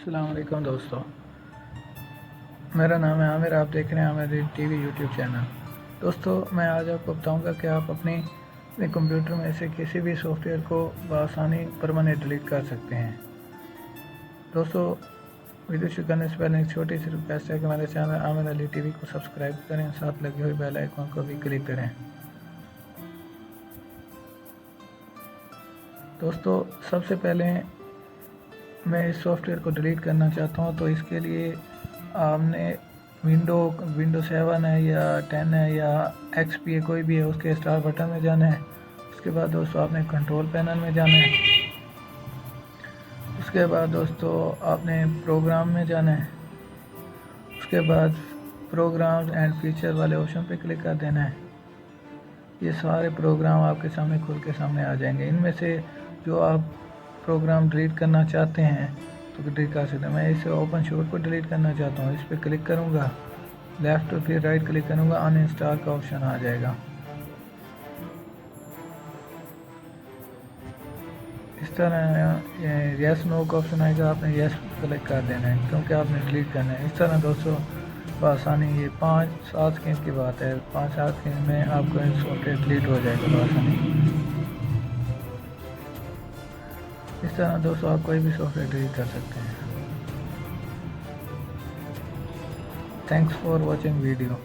अस्सलाम वालेकुम दोस्तों, मेरा नाम है आमिर। आप देख रहे हैं आमिर टीवी यूट्यूब चैनल। दोस्तों, मैं आज आपको बताऊंगा कि आप अपने कंप्यूटर में से किसी भी सॉफ्टवेयर को बआसानी परमानेंट डिलीट कर सकते हैं। दोस्तों, वीडियो शुरू करने से पहले एक छोटी सी रिक्वेस्ट है कि मेरे चैनल आमिर अली टीवी को सब्सक्राइब करें, साथ लगी हुई बेल आइकन को भी क्लिक करें। दोस्तों, सबसे पहले मैं इस सॉफ्टवेयर को डिलीट करना चाहता हूं, तो इसके लिए आपने विंडो 7 है या 10 है या XP है, कोई भी है, उसके स्टार बटन में जाना है। उसके बाद दोस्तों आपने कंट्रोल पैनल में जाना है। उसके बाद दोस्तों आपने प्रोग्राम में जाना है। उसके बाद प्रोग्राम्स एंड फीचर वाले ऑप्शन पे क्लिक कर देना है। ये सारे प्रोग्राम आपके सामने खुल के सामने आ जाएंगे। इनमें से जो आप प्रोग्राम डिलीट करना चाहते हैं तो डिलीट कर सकते हैं। मैं इसे ओपन सोर्स को डिलीट करना चाहता हूँ। इस पर क्लिक करूँगा, लेफ़्ट और फिर राइट क्लिक करूँगा, अनइंस्टॉल का ऑप्शन आ जाएगा। इस तरह यस नो का ऑप्शन आएगा, आपने यस क्लिक कर देना है क्योंकि आपने डिलीट करना है। इस तरह दोस्तों बआसानी ये 5-7 सेकंड की बात है, 5-7 सेकंड में आपका सॉफ्टवेयर डिलीट हो जाएगा बआसानी। इस तरह दोस्तों आप कोई भी सॉफ्टवेयर डिलीट कर सकते हैं। Thanks for watching video.